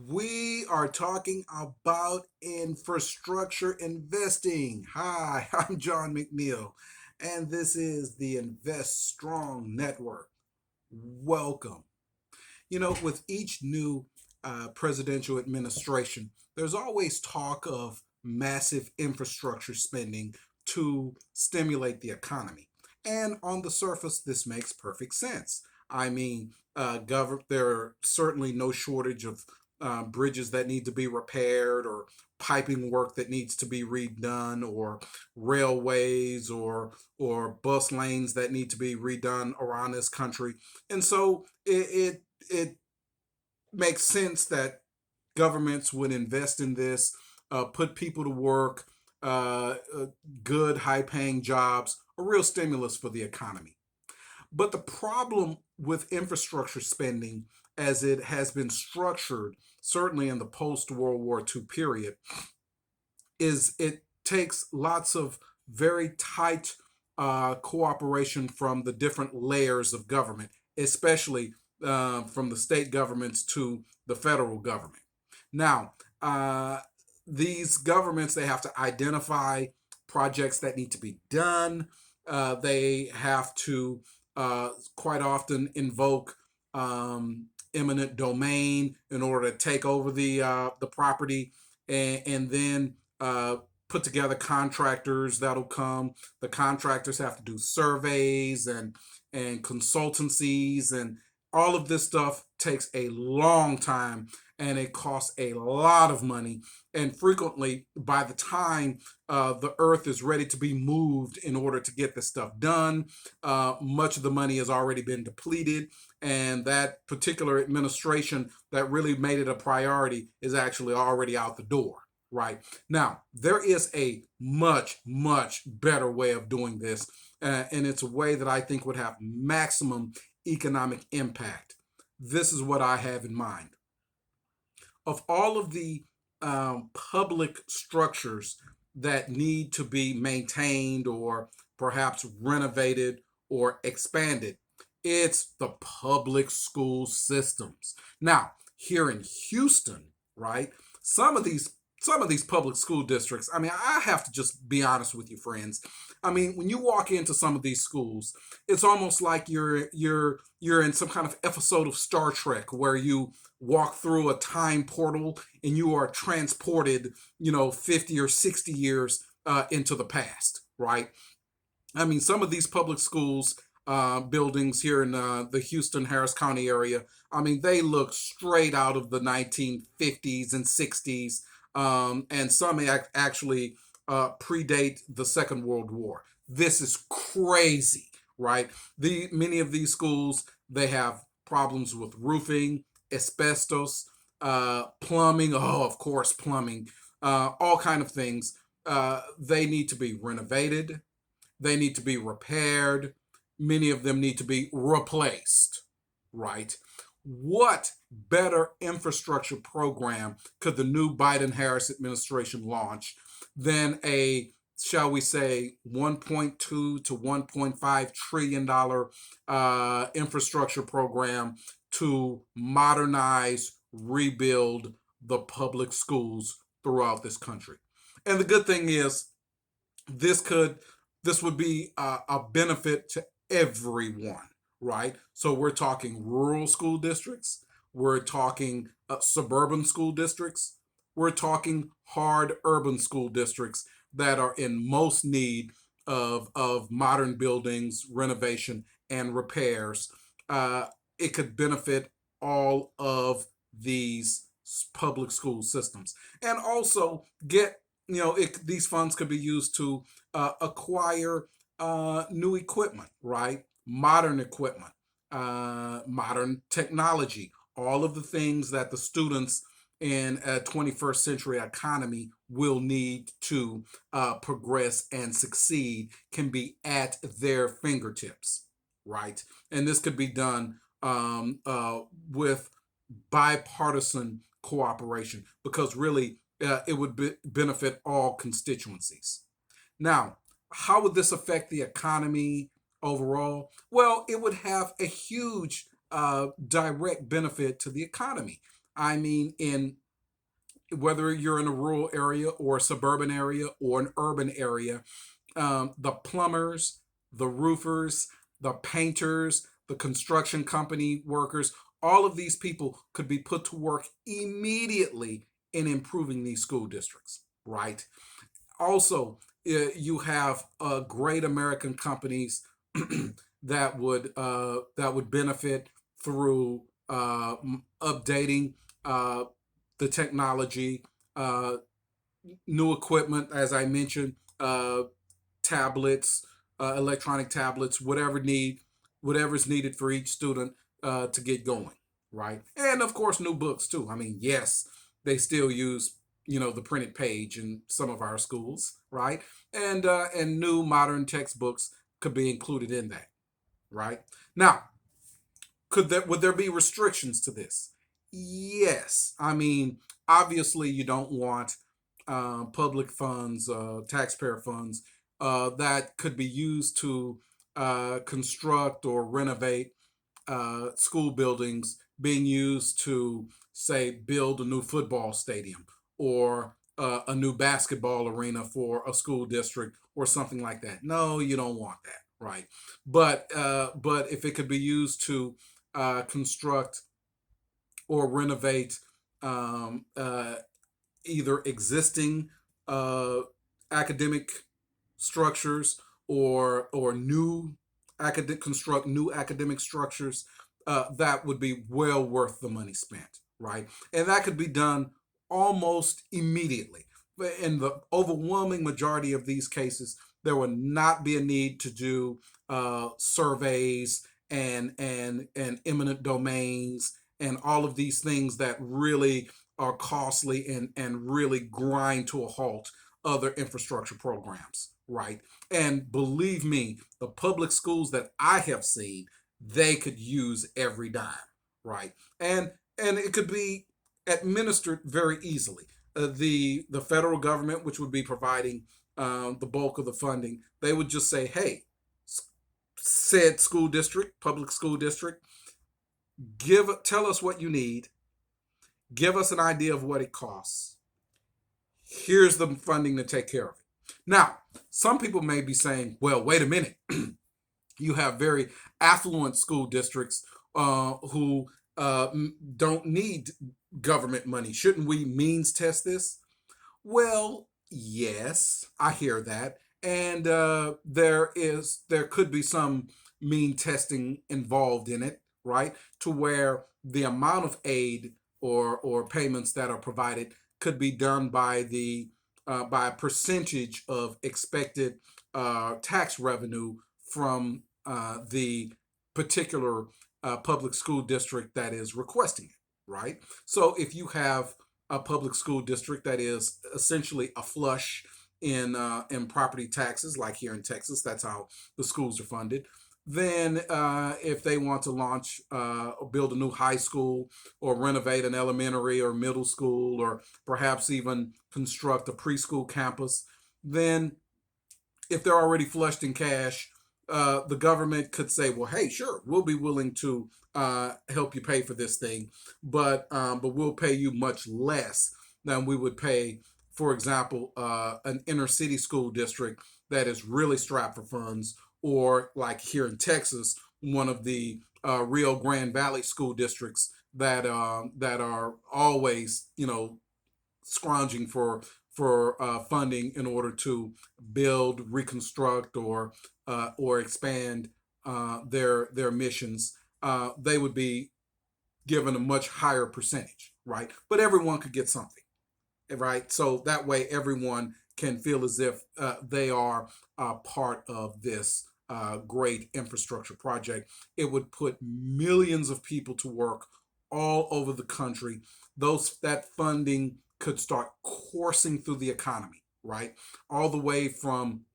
We are talking about infrastructure investing. Hi, I'm John McNeil, and this is the Invest Strong Network. Welcome. With each new presidential administration, there's always talk of massive infrastructure spending to stimulate the economy. And on the surface, this makes perfect sense. I mean, there are certainly no shortage of bridges that need to be repaired, or piping work that needs to be redone, or railways or bus lanes that need to be redone around this country. And so it makes sense that governments would invest in this, put people to work, good high paying jobs, a real stimulus for the economy. But the problem with infrastructure spending, as it has been structured, certainly in the post World War II period, is it takes lots of very tight cooperation from the different layers of government, especially from the state governments to the federal government. Now, these governments, they have to identify projects that need to be done. They have to quite often invoke eminent domain in order to take over the property, and then uh, put together contractors that'll come. The contractors have to do surveys and consultancies, and all of this stuff takes a long time, and it costs a lot of money. And frequently, by the time the earth is ready to be moved in order to get this stuff done, much of the money has already been depleted, and that particular administration that really made it a priority is actually already out the door. Right now, there is a much, much better way of doing this, and it's a way that I think would have maximum economic impact. This is what I have in mind. Of all of the public structures that need to be maintained or perhaps renovated or expanded, it's the public school systems. Now, here in Houston, right, some of these some of these public school districts, I mean, I have to just be honest with you, friends. I mean, when you walk into some of these schools, it's almost like you're in some kind of episode of Star Trek, where you walk through a time portal and you are transported, 50 or 60 years into the past, right? I mean, some of these public schools buildings here in the Houston, Harris County area, I mean, they look straight out of the 1950s and 60s, and some actually predate the Second World War. This is crazy, right? Many of these schools, they have problems with roofing, asbestos, plumbing. Oh, of course, plumbing. All kind of things. They need to be renovated. They need to be repaired. Many of them need to be replaced, right? What better infrastructure program could the new Biden Harris administration launch than a, shall we say, 1.2 to 1.5 trillion dollar infrastructure program to modernize, rebuild the public schools throughout this country? And the good thing is, this could this would be a benefit to everyone, right? So we're talking rural school districts, we're talking suburban school districts, we're talking hard urban school districts that are in most need of modern buildings, renovation, and repairs. Uh, it could benefit all of these public school systems, and also get, these funds could be used to acquire new equipment, right? Modern equipment, modern technology, all of the things that the students in a 21st century economy will need to progress and succeed can be at their fingertips, right? And this could be done with bipartisan cooperation, because really it would benefit all constituencies. Now, how would this affect the economy overall? Well, it would have a huge direct benefit to the economy. I mean, in whether you're in a rural area or a suburban area or an urban area, the plumbers, the roofers, the painters, the construction company workers, all of these people could be put to work immediately in improving these school districts, right? Also, you have great American companies that would benefit through updating uh, the technology, uh, new equipment, as I mentioned, tablets, electronic tablets, whatever's needed for each student to get going, right? And of course, new books too. I mean, yes, they still use the printed page in some of our schools, right? And new modern textbooks could be included in that, right? Now, would there be restrictions to this? Yes. I mean, obviously, you don't want public funds, taxpayer funds, that could be used to construct or renovate school buildings being used to, say, build a new football stadium or a new basketball arena for a school district or something like that. No, you don't want that, right? But if it could be used to construct or renovate uh, either existing uh, academic structures or new academic construct new academic structures, that would be well worth the money spent, right? And that could be done almost immediately. In the overwhelming majority of these cases, there will not be a need to do surveys and eminent domains and all of these things that really are costly and really grind to a halt other infrastructure programs, right? And believe me, the public schools that I have seen, they could use every dime, right? And it could be administered very easily. The federal government, which would be providing the bulk of the funding, they would just say, "Hey, said school district, public school district, tell us what you need, give us an idea of what it costs. Here's the funding to take care of it." Now, some people may be saying, "Well, wait a minute. You have very affluent school districts who don't need government money. Shouldn't we means test this?" Well, yes, I hear that, and there could be some mean testing involved in it, right? To where the amount of aid or payments that are provided could be done by a percentage of expected tax revenue from the particular public school district that is requesting it, right? So if you have a public school district that is essentially a flush in property taxes, like here in Texas, that's how the schools are funded. Then, if they want to launch, build a new high school, or renovate an elementary or middle school, or perhaps even construct a preschool campus, then if they're already flushed in cash, the government could say, "Well, hey, sure, we'll be willing to help you pay for this thing, but we'll pay you much less than we would pay, for example, an inner city school district that is really strapped for funds, or like here in Texas, one of the Rio Grande Valley school districts that are always scrounging for funding in order to build, reconstruct, or expand their missions. They would be given a much higher percentage, right? But everyone could get something, right? So that way, everyone can feel as if they are part of this great infrastructure project. It would put millions of people to work all over the country. That funding could start coursing through the economy, right? All the way from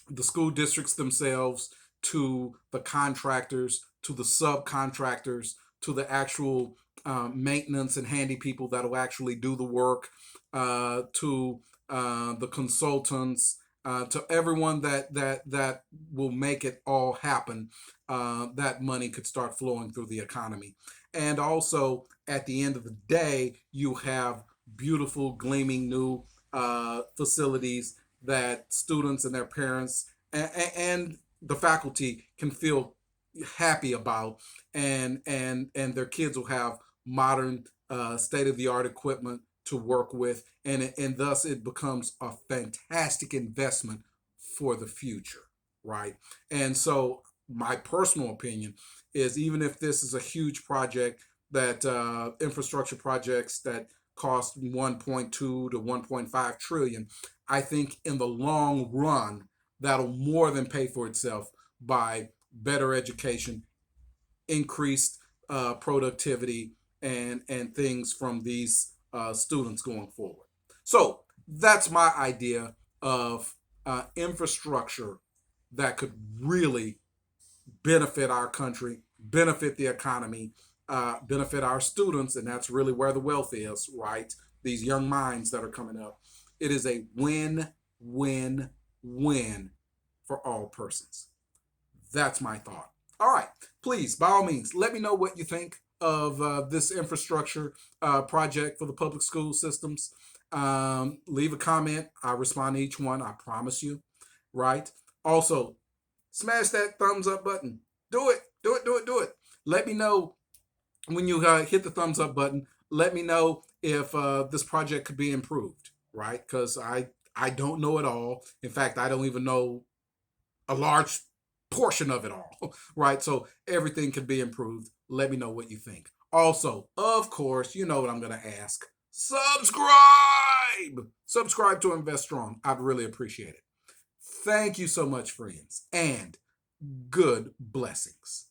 the school districts themselves to the contractors to the subcontractors to the actual maintenance and handy people that will actually do the work, to the consultants, to everyone that will make it all happen. That money could start flowing through the economy, and also at the end of the day, you have beautiful, gleaming new facilities that students and their parents and the faculty can feel happy about, and their kids will have modern, state of the art equipment to work with, and thus it becomes a fantastic investment for the future, right? And so, my personal opinion is, even if this is a huge project, that infrastructure projects that cost 1.2 to 1.5 trillion, I think in the long run that'll more than pay for itself by better education, increased productivity, and things from these students going forward. So that's my idea of infrastructure that could really benefit our country, benefit the economy, benefit our students, and that's really where the wealth is, right? These young minds that are coming up. It is a win, win, win for all persons. That's my thought. All right, please, by all means, let me know what you think of this infrastructure project for the public school systems. Leave a comment. I respond to each one. I promise you. Right. Also, smash that thumbs up button. Do it. Do it. Do it. Do it. Let me know when you hit the thumbs up button. Let me know if this project could be improved. Right. Because I don't know it all. In fact, I don't even know a large portion of it all, right? So everything can be improved. Let me know what you think. Also, of course, you know what I'm going to ask. Subscribe! Subscribe to Invest Strong. I'd really appreciate it. Thank you so much, friends, and good blessings.